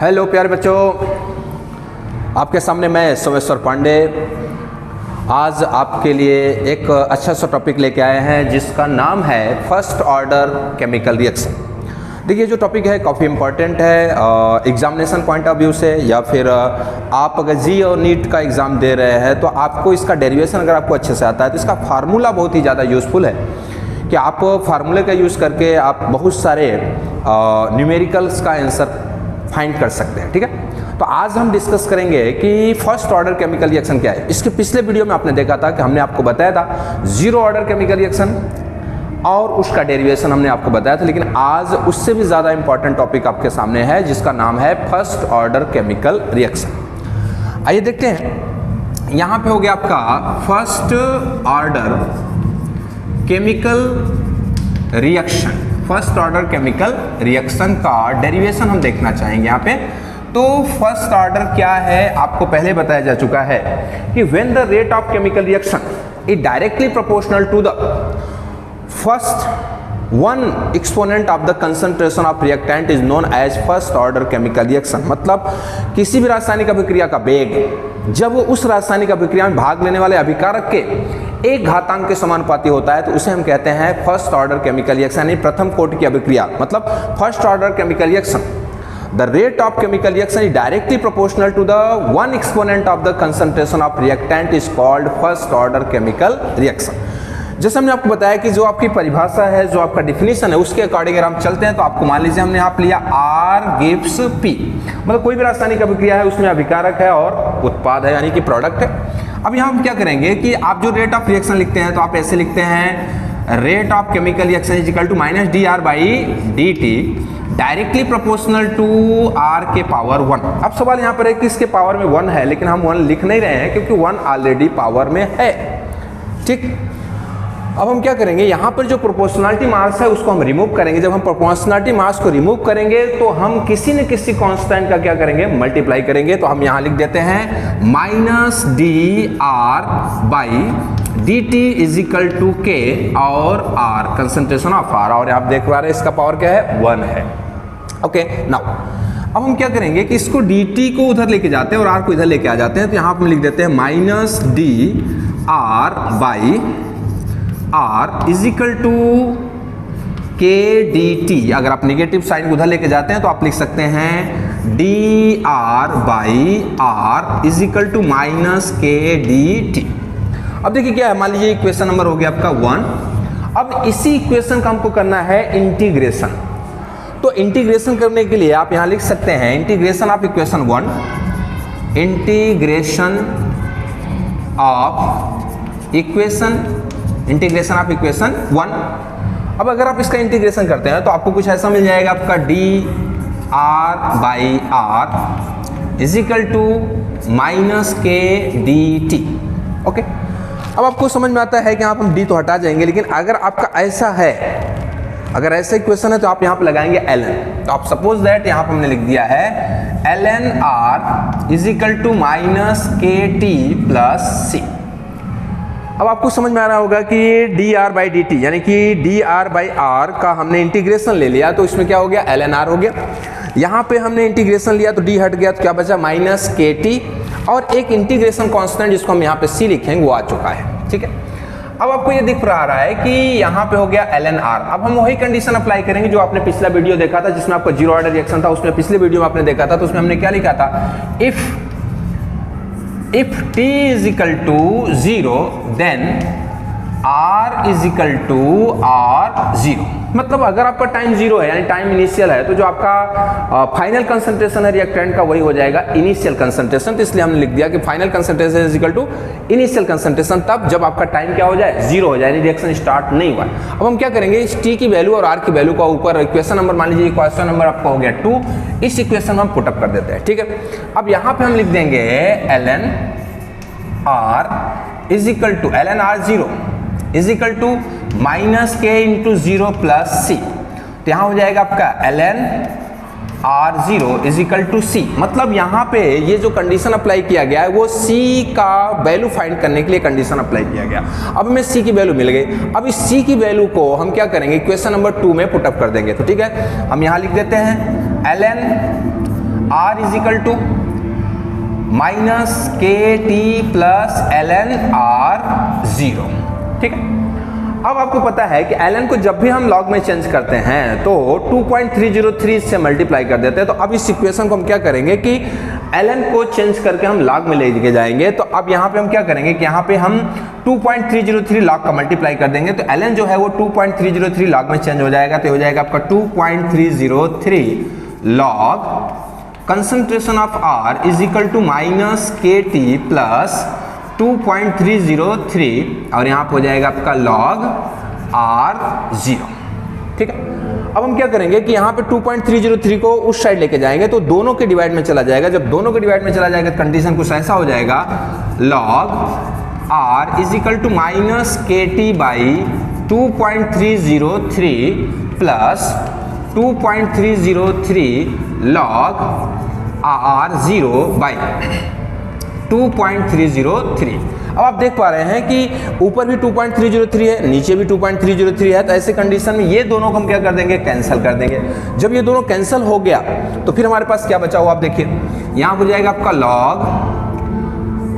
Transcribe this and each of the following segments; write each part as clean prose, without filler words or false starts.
Hello प्यारे बच्चों, आपके सामने मैं सोमेश्वर पांडे आज आपके लिए एक अच्छा सा टॉपिक लेके आए हैं जिसका नाम है फर्स्ट ऑर्डर केमिकल रिएक्शन। देखिए जो टॉपिक है काफ़ी इम्पॉर्टेंट है एग्जामिनेशन पॉइंट ऑफ व्यू से, या फिर आप अगर जी और नीट का एग्ज़ाम दे रहे हैं तो आपको इसका डेरिवेशन अगर आपको अच्छे से आता है तो इसका फार्मूला बहुत ही ज़्यादा यूज़फुल है कि आप फार्मूले का यूज़ करके आप बहुत सारे न्यूमेरिकल्स का आंसर फाइंड कर सकते हैं। ठीक है, तो आज हम डिस्कस करेंगे कि फर्स्ट ऑर्डर केमिकल रिएक्शन क्या है। इसके पिछले वीडियो में आपने देखा था कि हमने आपको बताया था जीरो ऑर्डर केमिकल रिएक्शन और उसका डेरिवेशन हमने आपको बताया था, लेकिन आज उससे भी ज़्यादा इंपॉर्टेंट टॉपिक आपके सामने है जिसका नाम है फर्स्ट ऑर्डर केमिकल रिएक्शन। आइए देखते हैं, यहाँ पे हो गया आपका first order chemical reaction. First order chemical reaction का डेरिवेशन हम देखना चाहेंगे यहाँ पे। तो फर्स्ट ऑर्डर क्या है आपको पहले बताया जा चुका है कि when the rate of chemical reaction is directly proportional to the first one exponent of the concentration of reactant is known as first order chemical reaction. मतलब किसी भी रासायनिक अभिक्रिया का वेग जब उस रासायनिक अभिक्रिया में भाग लेने वाले अभिकारक के एक घातांक के समानुपाती होता है तो उसे हम कहते हैं फर्स्ट ऑर्डर केमिकल रिएक्शन, यानी प्रथम कोटि की अभिक्रिया, मतलब first order chemical reaction. The rate of chemical reaction is directly proportional to the one exponent of the concentration of reactant is called first order chemical reaction। जैसे हमने आपको बताया कि जो आपकी परिभाषा है, जो आपका डिफिनीशन है, उसके अकॉर्डिंग अगर हम चलते हैं तो आपको मान लीजिए हमने यहाँ लिया R gives P, मतलब कोई भी रासायनिक अभिक्रिया है उसमें अभिकारक है और उत्पाद है यानी कि प्रोडक्ट है। अब यहाँ हम क्या करेंगे कि आप जो रेट ऑफ रिएक्शन लिखते हैं तो आप ऐसे लिखते हैं rate of chemical reaction is equal to minus dR/dt directly proportional to R के पावर 1। अब सवाल यहाँ पर है कि इसके पावर में 1 है, लेकिन हम 1 लिख नहीं रहे हैं क्योंकि 1 ऑलरेडी पावर में है। ठीक, अब हम क्या करेंगे, यहाँ पर जो प्रोपोर्शनलिटी मास है उसको हम रिमूव करेंगे। जब हम प्रोपोर्शनलिटी मास को रिमूव करेंगे तो हम किसी न किसी कांस्टेंट का क्या करेंगे, मल्टीप्लाई करेंगे। तो हम यहाँ लिख देते हैं minus dR/dt is equal to K और R कंसंट्रेशन ऑफ R, और आप देख पा रहे हैं इसका पावर क्या है, 1 है। ओके, नाउ अब हम क्या करेंगे कि इसको dt को उधर लेके जाते हैं और R को इधर लेके आ जाते हैं। तो यहाँ पर लिख देते हैं minus dR/R is equal to K dt। अगर आप निगेटिव साइन उधर लेके जाते हैं तो आप लिख सकते हैं dR/R is equal to minus K dt। अब देखिए क्या है, मान लीजिए इक्वेशन नंबर हो गया आपका 1। अब इसी इक्वेशन का हमको करना है इंटीग्रेशन। तो इंटीग्रेशन करने के लिए आप यहां लिख सकते हैं integration of equation 1, integration of equation 1। अब अगर आप इसका इंटीग्रेशन करते हैं तो आपको कुछ ऐसा मिल जाएगा, आपका dR/R is equal to minus K dt। Okay, अब आपको समझ में आता है कि यहाँ पर हम d तो हटा जाएंगे, लेकिन अगर आपका ऐसा है, अगर ऐसा इक्वेशन है तो आप यहाँ पे लगाएंगे ln। तो आप सपोज दैट यहाँ पर हमने लिख दिया है ln R is equal to minus KT plus C। अब आपको समझ में आ रहा होगा कि dR/dt यानी कि dR/R का हमने इंटीग्रेशन ले लिया तो इसमें क्या हो गया, ln R हो गया। यहाँ पे हमने इंटीग्रेशन लिया तो d हट गया तो क्या बचा, माइनस KT, और एक इंटीग्रेशन कांस्टेंट जिसको हम यहाँ पे C लिखेंगे वो आ चुका है। ठीक है, अब आपको ये दिख रहा है कि यहाँ पे हो गया ln R। अब हम वही कंडीशन अप्लाई करेंगे जो आपने पिछला वीडियो देखा था जिसमें आपका जीरो ऑर्डर रिएक्शन था। उसमें पिछले वीडियो में आपने देखा था तो उसमें हमने क्या लिखा था, if t is equal to 0 then R is equal to R0। मतलब अगर आपका टाइम 0 है यानी टाइम इनिशियल है तो जो आपका फाइनल कंसंट्रेशन है रिएक्टेंट का वही हो जाएगा इनिशियल कंसंट्रेशन। तो इसलिए हमने लिख दिया कि final concentration is equal to initial concentration तब जब आपका टाइम क्या हो जाए, 0 हो जाए, यानी रिएक्शन स्टार्ट नहीं हुआ। अब हम क्या करेंगे, इस t की वैल्यू और R की वैल्यू का ऊपर इक्वेशन नंबर, मान लीजिए इक्वेशन नंबर आपका हो गया 2, इस इक्वेशन में हम पुटअप कर देते हैं। ठीक है, अब यहाँ पे हम लिख देंगे ln R is equal to ln R0 is equal to minus K into 0 plus C। तो यहाँ हो जाएगा आपका ln R0 is equal to C। मतलब यहाँ पे ये जो कंडीशन अप्लाई किया गया है वो C का वैल्यू फाइंड करने के लिए कंडीशन अप्लाई किया गया। अब हमें C की वैल्यू मिल गई। अब इस C की वैल्यू को हम क्या करेंगे, क्वेश्चन नंबर 2 में पुटअप कर देंगे। तो ठीक है, हम यहाँ लिख देते हैं ln R is equal to minus के टी प्लस ln R0, ठीक है। अब आपको पता है कि ln को जब भी हम लॉग में चेंज करते हैं तो 2.303 से मल्टीप्लाई कर देते हैं। तो अब इस इक्वेशन को हम क्या करेंगे कि ln को चेंज करके हम लॉग में लेके जाएंगे। तो अब यहाँ पे हम क्या करेंगे कि यहाँ पे हम 2.303 लॉग का मल्टीप्लाई कर देंगे, तो ln जो है वो 2.303 लॉग में चेंज हो जाएगा। तो हो जाएगा आपका 2.303 log concentration of R is equal to minus के टी प्लस 2.303 और यहाँ पे हो जाएगा आपका log R0, ठीक है। अब हम क्या करेंगे कि यहाँ पे 2.303 को उस साइड लेके जाएंगे तो दोनों के डिवाइड में चला जाएगा। जब दोनों के डिवाइड में चला जाएगा तो कंडीशन कुछ ऐसा हो जाएगा, log R is equal to minus के T by 2.303 plus 2.303 log R0 by 2.303। अब आप देख पा रहे हैं कि ऊपर भी 2.303 है, नीचे भी 2.303 है। तो ऐसे कंडीशन में ये दोनों को हम क्या कर देंगे, कैंसिल कर देंगे। जब ये दोनों कैंसिल हो गया तो फिर हमारे पास क्या बचा हुआ, आप देखिए यहाँ हो जाएगा आपका log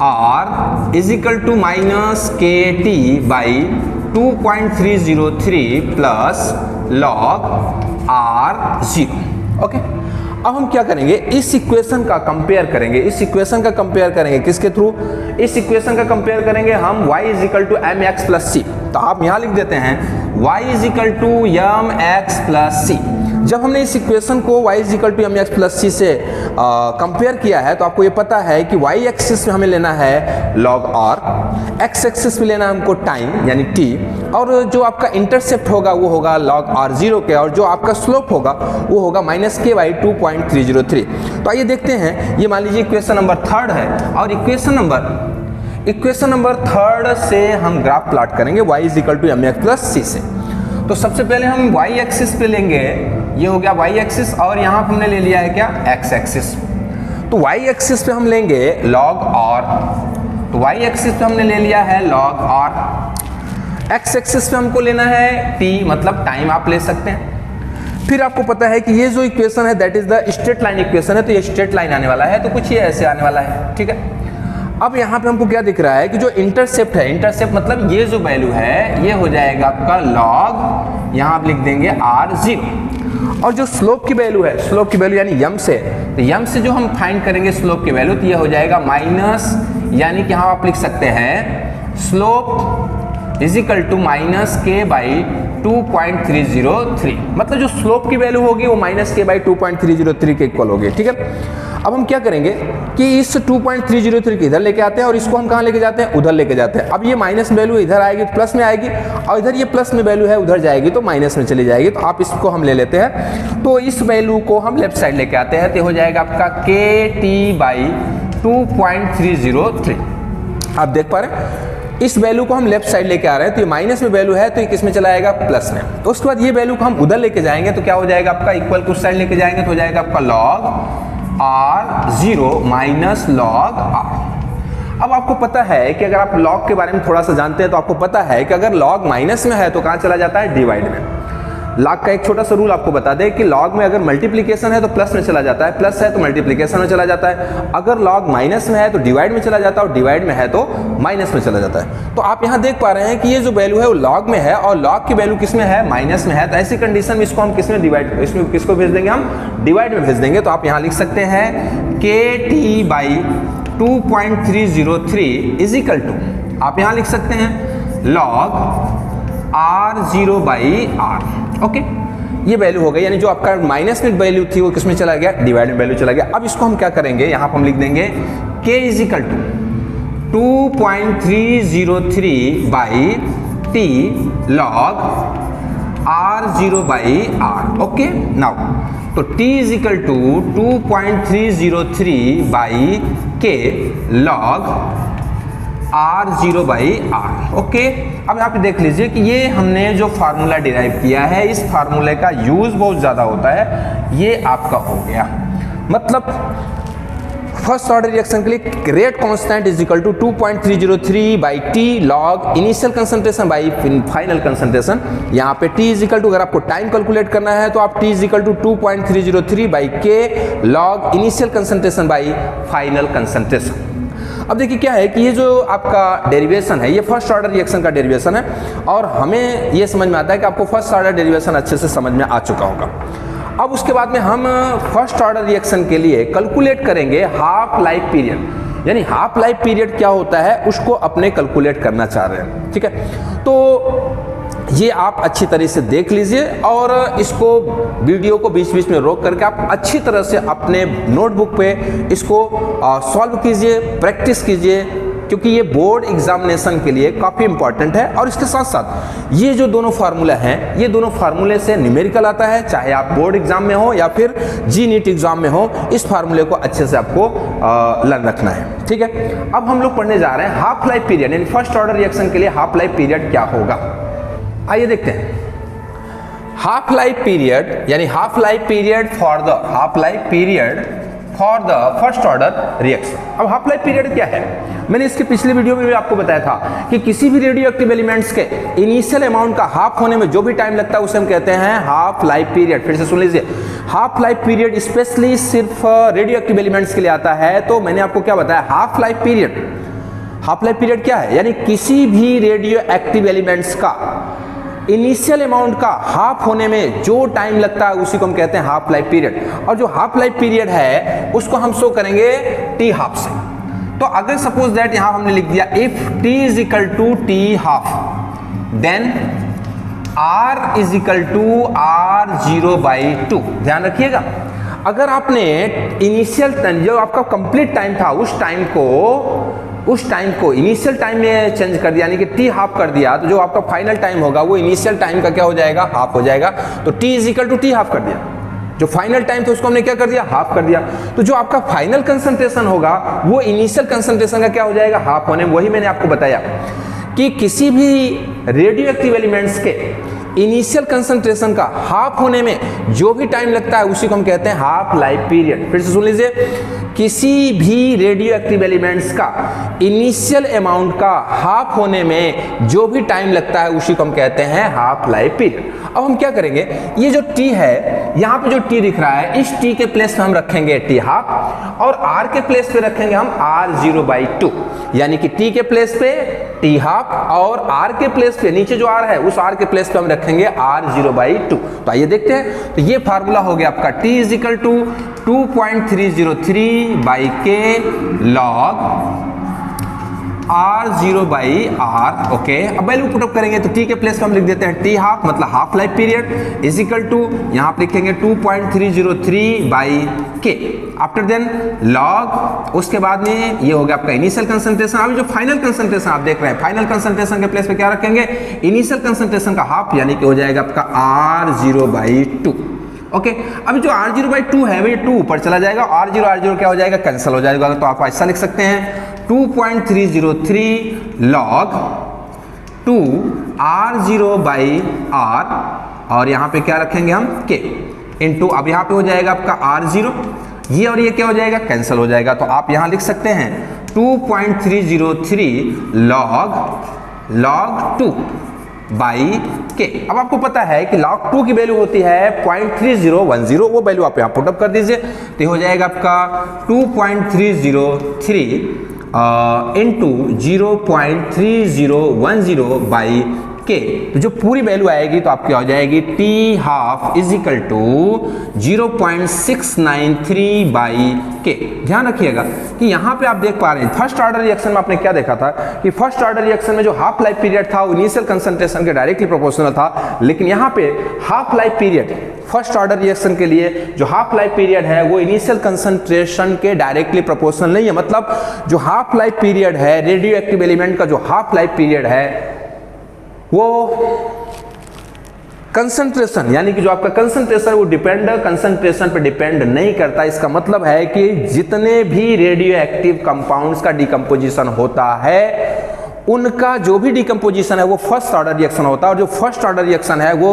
R is equal to minus के T by 2.303 plus log R0, okay. अब हम क्या करेंगे, इस इक्वेशन का कंपेयर करेंगे। इस इक्वेशन का कंपेयर करेंगे किसके थ्रू, इस इक्वेशन का कंपेयर करेंगे हम y is equal to m x plus c. तो आप यहां लिख देते हैं y is equal to m x plus c. जब हमने इस इक्वेशन को y is equal to m x plus c से कंपेयर किया है तो आपको ये पता है कि y एक्सिस में हमें लेना है log r, x एक्सिस में लेना है हमको टाइम यानी t, और जो आपका इंटरसेप्ट होगा वो होगा log r0 के, और जो आपका स्लोप होगा वो होगा माइनस के बाई 2.303। तो आइए देखते हैं, ये मान लीजिए इक्वेशन नंबर 3 है और इक्वेशन नंबर 3 से हम ग्राफ प्लॉट करेंगे y is equal to m x plus c से। तो सबसे पहले हम y एक्सिस पे लेंगे, ये हो गया y एक्सिस, और यहाँ पे हमने ले लिया है क्या, x एक्सिस। तो y एक्सिस पे हम लेंगे log r, तो y एक्सिस पे हमने ले लिया है log r। x एक्सिस पे हमको लेना है t, मतलब टाइम आप ले सकते हैं। फिर आपको पता है कि ये जो इक्वेशन है that is the straight line equation है, तो ये स्ट्रेट लाइन आने वाला है, तो कुछ ये ऐसे आने वाला है, ठीक है। अब यहाँ पे हमको क्या दिख रहा है कि जो इंटरसेप्ट है, इंटरसेप्ट मतलब ये जो वैल्यू है ये हो जाएगा आपका log, यहाँ आप लिख देंगे R0, और जो स्लोप की वैल्यू है, स्लोप की वैल्यू यानी यम से, तो यम से जो हम फाइंड करेंगे स्लोप की वैल्यू, तो ये हो जाएगा माइनस, यानी कि यहाँ आप लिख सकते हैं slope is equal to minus K by 2.303, मतलब जो स्लोप की वैल्यू होगी वो माइनस के बाई 2.303 के इक्वल होगी, ठीक है। अब हम क्या करेंगे कि इस 2.303 के इधर लेके आते हैं और इसको हम कहाँ लेके जाते हैं, उधर लेके जाते हैं। अब ये माइनस वैल्यू इधर आएगी तो प्लस में आएगी, और इधर ये प्लस में वैल्यू है उधर जाएगी तो माइनस में चली जाएगी। तो आप इसको हम ले लेते हैं, तो इस वैल्यू को हम लेफ्ट साइड लेके आते हैं, तो हो जाएगा आपका के टी बाई 2.303। आप देख पा रहे हैं इस वैल्यू को हम लेफ्ट साइड लेके आ रहे हैं, तो ये माइनस में वैल्यू है तो ये किस में चला जाएगा, प्लस में। तो उसके बाद ये वैल्यू को हम उधर लेके जाएंगे तो क्या हो जाएगा आपका, इक्वल कुछ साइड लेके जाएंगे तो हो जाएगा आपका log R0 minus log R। अब आपको पता है कि अगर आप log के बारे में थोड़ा सा जानते हैं तो आपको पता है कि अगर log माइनस में है तो कहाँ चला जाता है, डिवाइड में। log का एक छोटा सा रूल आपको बता दें कि log में अगर मल्टीप्लिकेशन है तो प्लस में चला जाता है, प्लस है तो मल्टीप्लिकेशन में चला जाता है। अगर log माइनस में है तो डिवाइड में चला जाता है, और डिवाइड में है तो माइनस में चला जाता है। तो आप यहाँ देख पा रहे हैं कि ये जो वैल्यू है वो log में है और log की वैल्यू किस में है, माइनस में है। तो ऐसी कंडीशन में इसको हम किस में डिवाइड, इसमें किसको भेज देंगे, हम डिवाइड में भेज देंगे। तो आप यहाँ लिख सकते हैं K T by 2.303 is equal to, आप यहाँ लिख सकते हैं log R0 by R, okay. ये वैल्यू हो गई, यानी जो आपका माइनस में वैल्यू थी वो किसमें चला गया, डिवाइड में वैल्यू चला गया। अब इसको हम क्या करेंगे, यहाँ पर हम लिख देंगे k is equal to 2.303 by t log R0 by R, okay. Now तो t is equal to 2.303 by k log R0 by R, okay. अब यहाँ पे देख लीजिए कि ये हमने जो फार्मूला डिराइव किया है इस फार्मूले का यूज बहुत ज़्यादा होता है, ये आपका हो गया। मतलब फर्स्ट ऑर्डर रिएक्शन के लिए rate constant is equal to 2.303 by T log initial concentration by final concentration. यहाँ पे टी इज इक्वल टू, अगर आपको टाइम कैलकुलेट करना है तो आप t is equal to 2.303 by के log initial concentration by final concentration. अब देखिए क्या है कि ये जो आपका डेरिवेशन है ये फर्स्ट ऑर्डर रिएक्शन का डेरिवेशन है, और हमें ये समझ में आता है कि आपको फर्स्ट ऑर्डर डेरिवेशन अच्छे से समझ में आ चुका होगा। अब उसके बाद में हम फर्स्ट ऑर्डर रिएक्शन के लिए कैलकुलेट करेंगे हाफ लाइफ पीरियड, यानी हाफ लाइफ पीरियड क्या होता है उसको अपने कैलकुलेट करना चाह रहे हैं। ठीक है, तो ये आप अच्छी तरह से देख लीजिए और इसको वीडियो को बीच बीच में रोक करके आप अच्छी तरह से अपने नोटबुक पे इसको सॉल्व कीजिए, प्रैक्टिस कीजिए, क्योंकि ये बोर्ड एग्जामिनेशन के लिए काफ़ी इंपॉर्टेंट है। और इसके साथ साथ ये जो दोनों फार्मूला हैं, ये दोनों फार्मूले से न्यूमेरिकल आता है, चाहे आप बोर्ड एग्जाम में हो या फिर जी नीट एग्जाम में हो, इस फार्मूले को अच्छे से आपको लर्न रखना है। ठीक है, अब हम लोग पढ़ने जा रहे हैं हाफ लाइफ पीरियड, यानी फर्स्ट ऑर्डर रिएक्शन के लिए हाफ लाइफ पीरियड क्या होगा। आइए देखते हैं। हाफ लाइफ पीरियड यानी half life period for the first order reaction. अब हाफ लाइफ पीरियड क्या है, मैंने इसके पिछले वीडियो में भी आपको बताया था कि किसी भी रेडियो एक्टिव एलिमेंट्स के इनिशियल अमाउंट का हाफ होने में जो भी टाइम लगता है उसे हम कहते हैं हाफ लाइफ पीरियड। फिर से सुन लीजिए, हाफ लाइफ पीरियड स्पेशली सिर्फ रेडियो एक्टिव एलिमेंट्स के लिए आता है। तो मैंने आपको क्या बताया, हाफ लाइफ पीरियड क्या है, यानी किसी भी रेडियो एक्टिव एलिमेंट्स का इनिशियल अमाउंट का हाफ होने में जो टाइम लगता है उसी को हम कहते हैं हाफ लाइफ पीरियड। और जो हाफ लाइफ पीरियड है उसको हम शो करेंगे टी हाफ से। तो अगर सपोज दैट यहां हमने लिख दिया if T is equal to T half then R is equal to R 0/2। ध्यान रखिएगा, अगर आपने इनिशियल जो आपका कंप्लीट टाइम था उस टाइम को इनिशियल टाइम में चेंज कर दिया, यानी कि टी हाफ कर दिया, तो जो आपका फाइनल टाइम होगा वो इनिशियल टाइम का क्या हो जाएगा, हाफ हो जाएगा। तो T is equal to T half कर दिया, जो फाइनल टाइम था उसको हमने क्या कर दिया, हाफ कर दिया। तो जो आपका फाइनल कंसंट्रेशन होगा वो इनिशियल कंसंट्रेशन का क्या हो जाएगा, हाफ होने में। वही मैंने आपको बताया कि किसी भी रेडियो एक्टिव एलिमेंट्स के इनिशियल कंसंट्रेशन का हाफ होने में जो भी टाइम लगता है उसी को हम कहते हैं हाफ लाइफ पीरियड। फिर से सुन लीजिए, किसी भी रेडियो एक्टिव एलिमेंट्स का इनिशियल अमाउंट का हाफ होने में जो भी टाइम लगता है उसी को हम कहते हैं हाफ लाइफ पीरियड। अब हम क्या करेंगे, ये जो टी है, यहाँ पे जो टी दिख रहा है, इस टी के प्लेस पे हम रखेंगे टी हाफ और आर के प्लेस पे रखेंगे हम आर 0/2, यानी कि टी के प्लेस पे टी हाफ और आर के प्लेस पे, नीचे जो आर है उस आर के प्लेस पे हम रखेंगे आर 0/2। तो आइए देखते हैं। तो ये फार्मूला हो गया आपका T is equal to 2.303 by के लॉग आर 0/r। ओके, अब वैल्यू पुटअप करेंगे तो टी के प्लेस पे हम लिख देते हैं टी हाफ, मतलब half life period is equal to, यहाँ पे लिखेंगे 2.303 बाई के। आफ्टर देन लॉग, उसके बाद में ये हो गया आपका इनिशियल कंसंट्रेशन। अभी जो फाइनल कंसंट्रेशन आप देख रहे हैं, फाइनल कंसंट्रेशन के प्लेस पे क्या रखेंगे, इनिशियल कंसंट्रेशन का हाफ, यानी कि हो जाएगा आपका आर 0/2। ओके, अभी जो R 0/2 है वो 2 ऊपर चला जाएगा, R 0 क्या हो जाएगा, कैंसिल हो जाएगा। तो आप ऐसा लिख सकते हैं 2.303 लॉग 2 R 0/r, और यहाँ पे क्या रखेंगे हम के इनटू, अब यहाँ पे हो जाएगा आपका R0, ये और ये क्या हो जाएगा, कैंसिल हो जाएगा। तो आप यहाँ लिख सकते हैं 2.303 लॉग 2 बाई के। अब आपको पता है कि log 2 की वैल्यू होती है 0.3010, वो वैल्यू आप यहाँ पुटअप कर दीजिए, तो हो जाएगा आपका 2.303 इंटू 0.3010 बाई के। तो जो पूरी वैल्यू आएगी तो आपकी हो जाएगी T half is equal to 0.693 by K. ध्यान रखिएगा कि यहाँ पे आप देख पा रहे हैं फर्स्ट ऑर्डर रिएक्शन में आपने क्या देखा था कि फर्स्ट ऑर्डर रिएक्शन में जो हाफ लाइफ पीरियड था वो इनिशियल कंसंट्रेशन के डायरेक्टली प्रोपोर्शनल था, लेकिन यहाँ पे half life period first order reaction के लिए जो हाफ लाइफ पीरियड है वो इनिशियल कंसंट्रेशन के डायरेक्टली प्रोपोर्शनल नहीं है। मतलब जो हाफ लाइफ पीरियड है रेडियो एक्टिव एलिमेंट का, जो हाफ लाइफ पीरियड है वो कंसंट्रेशन, यानी कि जो आपका कंसंट्रेशन वो कंसंट्रेशन पे डिपेंड नहीं करता। इसका मतलब है कि जितने भी रेडियो एक्टिव कंपाउंड्स का डिकम्पोजिशन होता है उनका जो भी डिकम्पोजिशन है वो फर्स्ट ऑर्डर रिएक्शन होता है, और जो फर्स्ट ऑर्डर रिएक्शन है वो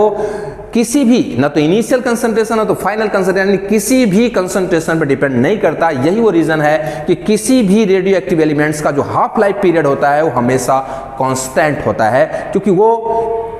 किसी भी ना तो इनिशियल कंसंट्रेशन ना तो फाइनल कंसंट्रेशन, किसी भी कंसंट्रेशन पर डिपेंड नहीं करता। यही वो रीजन है कि किसी भी रेडियो एक्टिव एलिमेंट्स का जो हाफ लाइफ पीरियड होता है वो हमेशा कांस्टेंट होता है, क्योंकि वो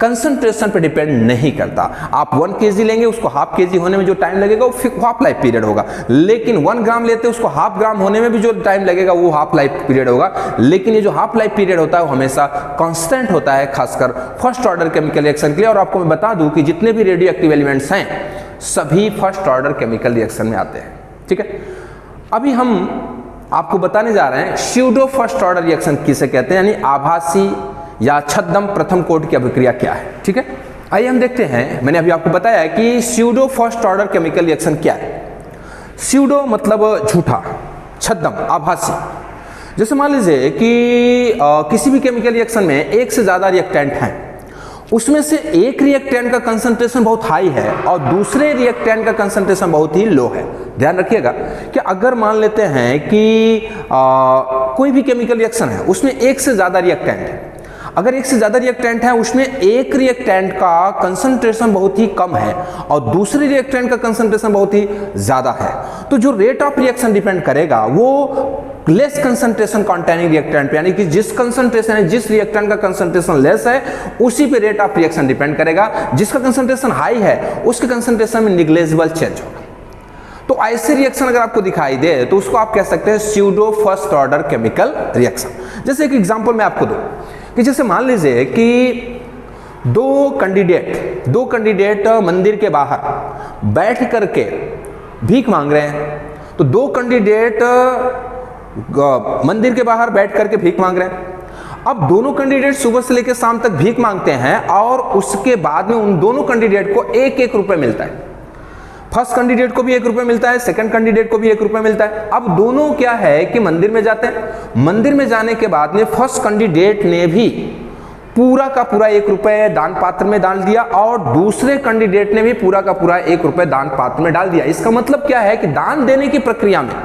कंसंट्रेशन पे डिपेंड नहीं करता। आप 1 kg लेंगे, उसको हाफ kg होने में जो टाइम लगेगा वो हाफ लाइफ पीरियड होगा, लेकिन 1 ग्राम लेते हैं उसको हाफ ग्राम होने में भी जो टाइम लगेगा वो हाफ लाइफ पीरियड होगा। लेकिन ये जो हाफ लाइफ पीरियड होता है वो हमेशा कांस्टेंट होता है, खासकर फर्स्ट ऑर्डर केमिकल रिएक्शन के लिए। और आपको मैं बता दूं कि जितने भी रेडियो एक्टिव एलिमेंट्स हैं सभी फर्स्ट ऑर्डर केमिकल रिएक्शन में आते हैं, ठीक है। अभी हम आपको बताने जा रहे हैं स्यूडो फर्स्ट ऑर्डर रिएक्शन किसे कहते हैं, यानी आभासी या छद्म प्रथम कोटि की अभिक्रिया क्या है, ठीक है। आइए हम देखते हैं, मैंने अभी आपको बताया है कि pseudo first order chemical reaction क्या है। स्यूडो मतलब झूठा, छद्म आभासी। जैसे मान लीजिए कि किसी भी केमिकल रिएक्शन में एक से ज्यादा रिएक्टेंट हैं, उसमें से एक रिएक्टेंट का कंसंट्रेशन बहुत हाई है और दूसरे रिएक्टेंट का कंसंट्रेशन बहुत ही लो है। ध्यान रखिएगा कि अगर मान लेते हैं कि कोई भी केमिकल रिएक्शन है उसमें एक से ज्यादा रिएक्टेंट है, अगर एक से ज्यादा रिएक्टेंट है उसमें एक रिएक्टेंट का कंसंट्रेशन बहुत ही कम है और दूसरे रिएक्टेंट का कंसंट्रेशन बहुत ही ज्यादा है, तो जो रेट ऑफ रिएक्शन डिपेंड करेगा वो लेस कंसंट्रेशन कॉन्टेनिंग रिएक्टेंट पे, यानी कि जिस कंसंट्रेशन है, जिस रिएक्टेंट का कंसंट्रेशन लेस है उसी पे रेट ऑफ रिएक्शन डिपेंड करेगा। जिसका कंसंट्रेशन हाई है उसके कंसंट्रेशन में निग्लेजिबल चेंज होगा। तो ऐसे रिएक्शन अगर आपको दिखाई दे तो उसको आप कह सकते हैं pseudo first order chemical reaction. जैसे एक एग्जांपल मैं आपको दूं कि जैसे मान लीजिए कि दो कैंडिडेट मंदिर के बाहर बैठ करके भीख मांग रहे हैं। तो दो कैंडिडेट मंदिर के बाहर बैठ करके भीख मांग रहे हैं। अब दोनों कैंडिडेट सुबह से लेकर शाम तक भीख मांगते हैं और उसके बाद में उन दोनों कैंडिडेट को एक एक रुपए मिलता है। फर्स्ट कैंडिडेट को भी 1 रुपए मिलता है, सेकंड कैंडिडेट को भी 1 रुपए मिलता है। अब दोनों क्या है कि मंदिर में जाते हैं। मंदिर में जाने के बाद में फर्स्ट कैंडिडेट ने भी पूरा का पूरा 1 रुपए दान पात्र में डाल दिया और दूसरे कैंडिडेट ने भी पूरा का पूरा 1 रुपए दान पात्र में डाल दिया। इसका मतलब क्या है कि दान देने की प्रक्रिया में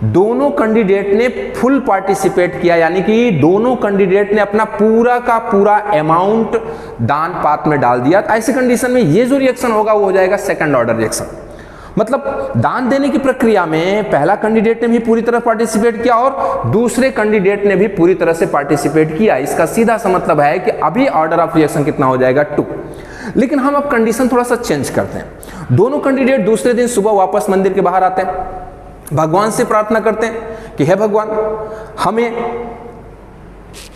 दोनों कैंडिडेट ने फुल पार्टिसिपेट किया, यानी कि दोनों कैंडिडेट ने अपना पूरा का पूरा अमाउंट दान पात्र में डाल दिया। ऐसे कंडीशन में ये जो रिएक्शन होगा वो हो जाएगा सेकंड ऑर्डर रिएक्शन। मतलब दान देने की प्रक्रिया में पहला कैंडिडेट ने भी पूरी तरह पार्टिसिपेट किया और दूसरे कैंडिडेट ने भी पूरी तरह से पार्टिसिपेट किया। इसका सीधा सा मतलब है कि अभी ऑर्डर ऑफ रिएक्शन कितना हो जाएगा 2। लेकिन हम अब कंडीशन थोड़ा सा चेंज करते हैं। दोनों कैंडिडेट दूसरे दिन सुबह वापस मंदिर के बाहर आते हैं, भगवान से प्रार्थना करते हैं कि हे भगवान, हमें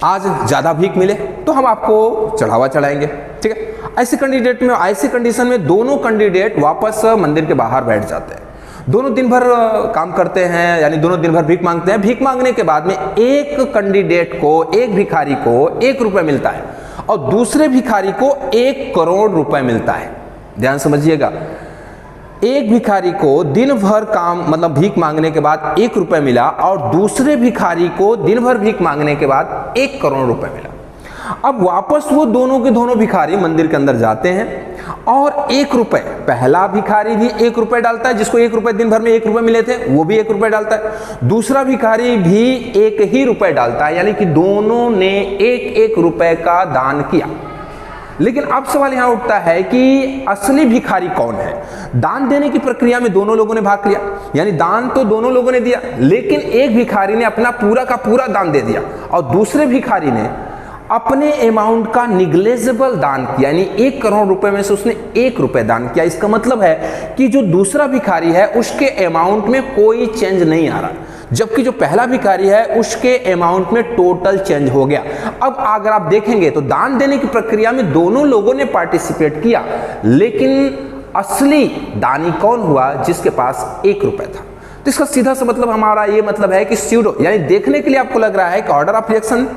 आज ज्यादा भीख मिले तो हम आपको चढ़ावा चढ़ाएंगे, ठीक है। ऐसे कैंडिडेट में, ऐसे कंडीशन में दोनों कैंडिडेट वापस मंदिर के बाहर बैठ जाते हैं। दोनों दिन भर काम करते हैं, यानी दोनों दिन भर भीख मांगते हैं। भीख मांगने के बाद में एक कैंडिडेट को, एक भिखारी को 1 रुपए मिलता है और दूसरे भिखारी को 1 करोड़ रुपए मिलता है। ध्यान समझिएगा, एक भिखारी को दिन भर काम मतलब भीख मांगने के बाद 1 रुपए मिला और दूसरे भिखारी को दिन भर भीख मांगने के बाद 1 करोड़ रुपए मिला। अब वापस वो दोनों के दोनों भिखारी मंदिर के अंदर जाते हैं और 1 रुपए, पहला भिखारी भी 1 रुपए डालता है, जिसको 1 रुपए दिन भर में 1 रुपए मिले थे वो भी 1 रुपए डालता है। दूसरा भिखारी भी 1 ही रुपए डालता है, यानी कि दोनों ने 1-1 रुपए का दान किया। लेकिन अब सवाल यहां उठता है कि असली भिखारी कौन है। दान देने की प्रक्रिया में दोनों लोगों ने भाग लिया, यानी दान तो दोनों लोगों ने दिया, लेकिन एक भिखारी ने अपना पूरा का पूरा दान दे दिया और दूसरे भिखारी ने अपने अमाउंट का निग्लेजिबल दान किया, यानी 1 करोड़ रुपए में से उसने 1 रुपए दान किया। इसका मतलब है कि जो दूसरा भिखारी है उसके अमाउंट में कोई चेंज नहीं आ रहा, जबकि जो पहला भिखारी है उसके अमाउंट में टोटल चेंज हो गया। अब अगर आप देखेंगे तो दान देने की प्रक्रिया में दोनों लोगों ने पार्टिसिपेट किया, लेकिन असली दानी कौन हुआ? जिसके पास 1 रुपए था। तो इसका सीधा सा मतलब हमारा ये मतलब है कि स्यूडो, यानी देखने के लिए आपको लग रहा है कि ऑर्डर ऑफ रिएक्शन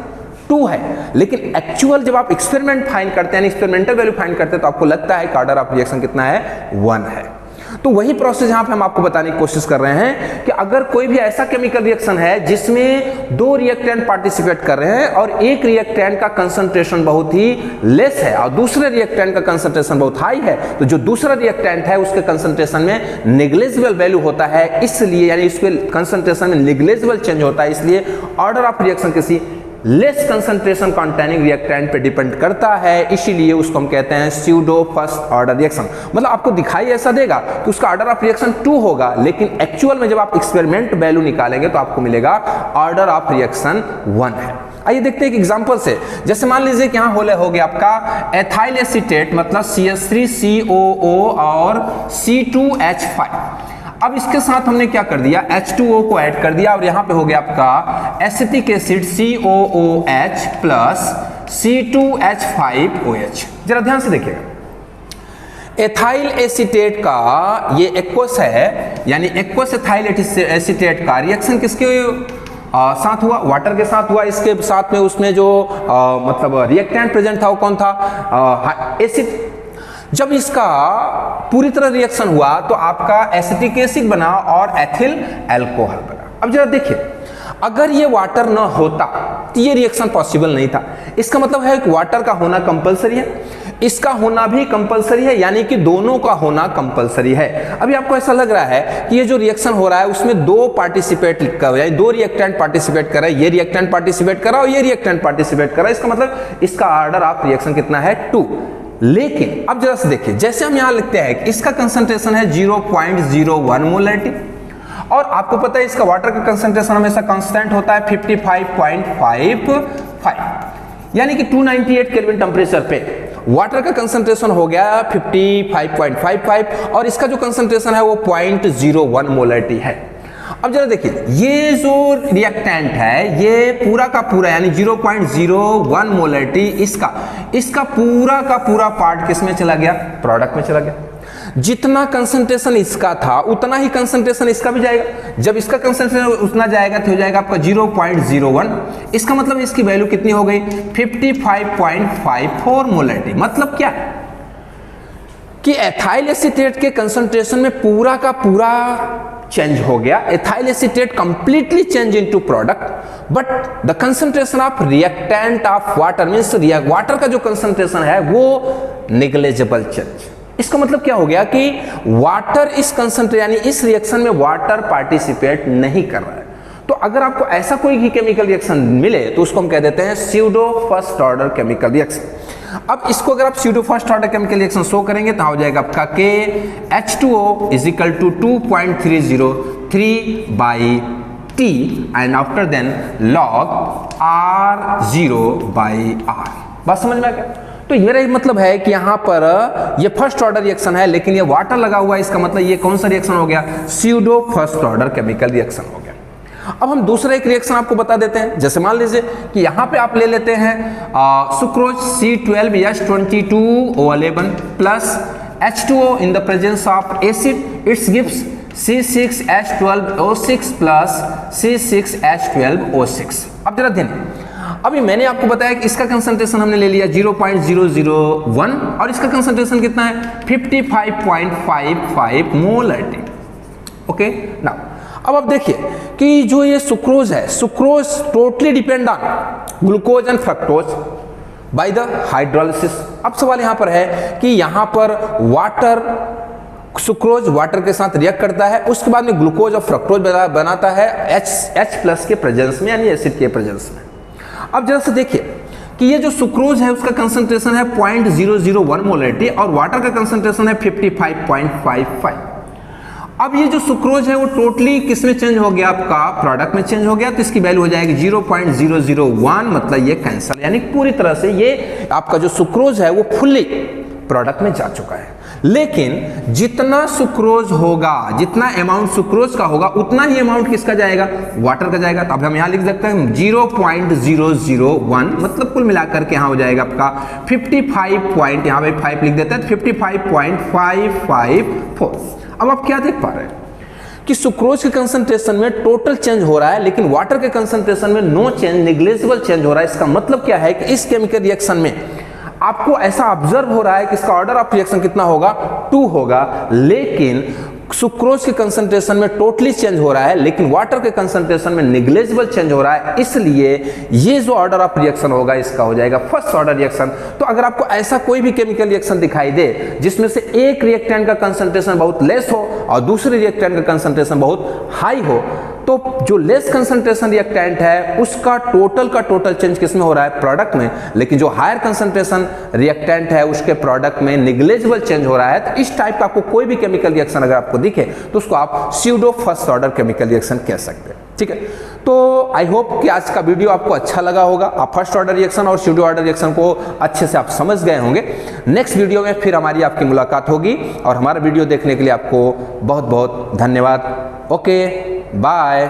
2 है, लेकिन एक्चुअल जब आप एक्सपेरिमेंट फाइंड करते हैं, एक्सपेरिमेंटल वैल्यू फाइंड करते हैं, तो आपको लगता है कि ऑर्डर ऑफ रिएक्शन कितना है? 1 है। तो वही प्रोसेस यहां पे हम आपको बताने की कोशिश कर रहे हैं कि अगर कोई भी ऐसा केमिकल रिएक्शन है जिसमें 2 रिएक्टेंट पार्टिसिपेट कर रहे हैं और एक रिएक्टेंट का कंसंट्रेशन बहुत ही लेस है और दूसरे रिएक्टेंट का कंसंट्रेशन बहुत हाई है, तो जो दूसरा रिएक्टेंट है उसके कंसंट्रेशन में नेग्लिजिबल वैल्यू होता है, इसलिए यानी इसके कंसंट्रेशन में नेग्लिजिबल चेंज होता है, इसलिए ऑर्डर ऑफ रिएक्शन किसी लेस कंसंट्रेशन कंटेनिंग रिएक्टेंट पे डिपेंड करता है, इसीलिए उसको हम कहते हैं स्यूडो फर्स्ट ऑर्डर रिएक्शन। मतलब आपको दिखाई ऐसा देगा कि उसका ऑर्डर ऑफ रिएक्शन 2 होगा, लेकिन एक्चुअल में जब आप एक्सपेरिमेंट वैल्यू निकालेंगे तो आपको मिलेगा ऑर्डर ऑफ रिएक्शन 1 है। आइए देखते हैं एक एग्जांपल से। जैसे मान लीजिए कि यहाँ हो गया आपका एथाइल एसीटेट, मतलब CH3COO और C2H5। अब इसके साथ हमने क्या कर दिया, H2O को ऐड कर दिया और यहाँ पे हो गया आपका acetic acid COOH plus C2H5OH। जरा ध्यान से देखिएगा, एथाइल एसीटेट का ये एक्वस है, यानी एक्वस एथाइल एसीटेट का रिएक्शन किसके साथ हुआ, वाटर के साथ हुआ। इसके साथ में उसमें जो मतलब रिएक्टेंट प्रेजेंट था वो कौन था, एसिड। जब इसका पूरी तरह रिएक्शन हुआ तो आपका एसिटिक एसिड बना और एथिल अल्कोहल बना। अब जरा देखिए, अगर ये वाटर ना होता तो ये रिएक्शन पॉसिबल नहीं था। इसका मतलब है कि वाटर का होना कंपलसरी है, इसका होना भी कंपलसरी है, यानी कि दोनों का होना कंपलसरी है। अभी आपको ऐसा लग रहा है कि ये जो रिएक्शन हो रहा है उसमें 2 पार्टिसिपेट कर, यानी 2 रिएक्टेंट पार्टिसिपेट कर रहा है, ये रिएक्टेंट पार्टिसिपेट कर रहा है और ये रिएक्टेंट पार्टिसिपेट कर रहा है। इसका मतलब इसका ऑर्डर ऑफ रिएक्शन कितना है, 2। लेकिन अब जरा से देखिए, जैसे हम यहां लिखते हैं कि इसका कंसंट्रेशन है 0.01 मोलरिटी और आपको पता है इसका वाटर का कंसंट्रेशन हमेशा कांस्टेंट होता है 55.55, यानी कि 298 केल्विन टेंपरेचर पे वाटर का कंसंट्रेशन हो गया 55.55 और इसका जो कंसंट्रेशन है वो 0.01 मोलरिटी है। अब जरा देखिए, ये जो रिएक्टेंट है ये पूरा का पूरा यानी 0.01 मोलरिटी, इसका पूरा का पूरा पार्ट किस में चला गया, प्रोडक्ट में चला गया। जितना कंसंट्रेशन इसका था उतना ही कंसंट्रेशन इसका भी जाएगा। जब इसका कंसंट्रेशन उतना जाएगा तो हो जाएगा आपका 0.01। इसका मतलब इसकी वैल्यू कितनी हो गई, 55.54 मोलरिटी। मतलब क्या कि एथाइल एसीटेट के कंसंट्रेशन में पूरा का पूरा चेंज हो गया। Ethyl acetate completely change into product, but the concentration of reactant of water means water का जो कंसंट्रेशन है वो नेग्लिजिबल चेंज। इसका मतलब क्या हो गया कि वाटर इस कंसंट्रेशन यानी इस रिएक्शन में वाटर पार्टिसिपेट नहीं कर रहा है। तो अगर आपको ऐसा कोई भी केमिकल रिएक्शन मिले तो उसको हम कह देते हैं pseudo first order chemical reaction. अब इसको अगर आप pseudo first order chemical reaction show करेंगे तो हो जाएगा आपका KH2O is equal to 2.303/T and after then log R0/R। बात समझ में आ गया? तो मेरा मतलब है कि यहाँ पर ये फर्स्ट ऑर्डर रिएक्शन है, लेकिन ये वाटर लगा हुआ है, इसका मतलब ये कौन सा रिएक्शन हो गया, pseudo first order chemical reaction हो गया। अब हम दूसरा एक रिएक्शन आपको बता देते हैं। जैसे मान लीजिए कि यहाँ पे आप ले लेते हैं sucrose C12H22O11 plus H2O in the presence of acid, it's gives C6H12O6 plus C6H12O6। अब जरा ध्यान, अभी मैंने आपको बताया कि इसका कंसंट्रेशन हमने ले लिया 0.001 और इसका कंसंट्रेशन कितना है 55.55 मोलरिटी। ओके नाउ अब आप देखिए कि जो ये सुक्रोज है, sucrose totally depend on glucose and fructose by the hydrolysis. अब सवाल यहां पर है कि यहां पर वाटर, सुक्रोज वाटर के साथ रिएक्ट करता है, उसके बाद में ग्लूकोज और फ्रक्टोज बनाता है H प्लस के प्रेजेंस में यानी एसिड के प्रेजेंस में। अब जरा से देखिए कि ये जो सुक्रोज है उसका कंसंट्रेशन है 0.001 मोलरिटी और वाटर का कंसंट्रेशन है 55.55। अब ये जो सुक्रोज है वो टोटली किस में चेंज हो गया, आपका प्रोडक्ट में चेंज हो गया, तो इसकी वैल्यू हो जाएगी 0.001, मतलब ये कैंसल, यानी पूरी तरह से ये आपका जो सुक्रोज है वो फुल्ली प्रोडक्ट में जा चुका है। लेकिन जितना सुक्रोज होगा, जितना अमाउंट सुक्रोज का होगा उतना ही अमाउंट किसका जाएगा, वाटर का जाएगा। तो अब हम यहां लिख सकते हैं 0.001, मतलब कुल मिलाकर के यहां हो जाएगा आपका 55 पॉइंट, यहां पे 5 लिख देते हैं 55.554। अब आप क्या देख पा रहे हैं कि सुक्रोज के कंसंट्रेशन में टोटल चेंज हो रहा है, लेकिन वाटर के कंसंट्रेशन में नो चेंज, नेग्लिजिबल चेंज हो रहा है। इसका मतलब क्या है कि इस केमिकल रिएक्शन में आपको ऐसा ऑब्जर्व हो रहा है कि इसका ऑर्डर ऑफ रिएक्शन कितना होगा, 2 होगा, लेकिन सुक्रोज के कंसंट्रेशन में टोटली चेंज हो रहा है, लेकिन वाटर के कंसंट्रेशन में नेग्लिजिबल चेंज हो रहा है। इसलिए ये जो ऑर्डर ऑफ रिएक्शन होगा इसका हो जाएगा फर्स्ट ऑर्डर रिएक्शन। तो अगर आपको ऐसा कोई भी केमिकल रिएक्शन दिखाई दे जिसमें से एक रिएक्टेंट का कंसंट्रेशन बहुत लेस हो और दूसरे रिएक्टेंट का कंसंट्रेशन बहुत हाई हो, तो जो लेस कंसंट्रेशन रिएक्टेंट है उसका टोटल चेंज किसमें हो रहा है, प्रोडक्ट में, लेकिन जो हायर कंसंट्रेशन रिएक्टेंट है उसके प्रोडक्ट में निग्लेजिबल चेंज हो रहा है। तो इस टाइप का आपको कोई भी केमिकल रिएक्शन अगर आपको दिखे तो उसको आप pseudo first order chemical reaction कह सकते हैं। ठीक है, तो आई होप कि आज का वीडियो आपको अच्छा लगा होगा। आप फर्स्ट ऑर्डर रिएक्शन और स्यूडो ऑर्डर रिएक्शन को अच्छे से आप समझ गए होंगे। नेक्स्ट वीडियो में फिर हमारी आपकी मुलाकात होगी और हमारा वीडियो देखने के लिए आपको बहुत बहुत धन्यवाद। Okay, bye.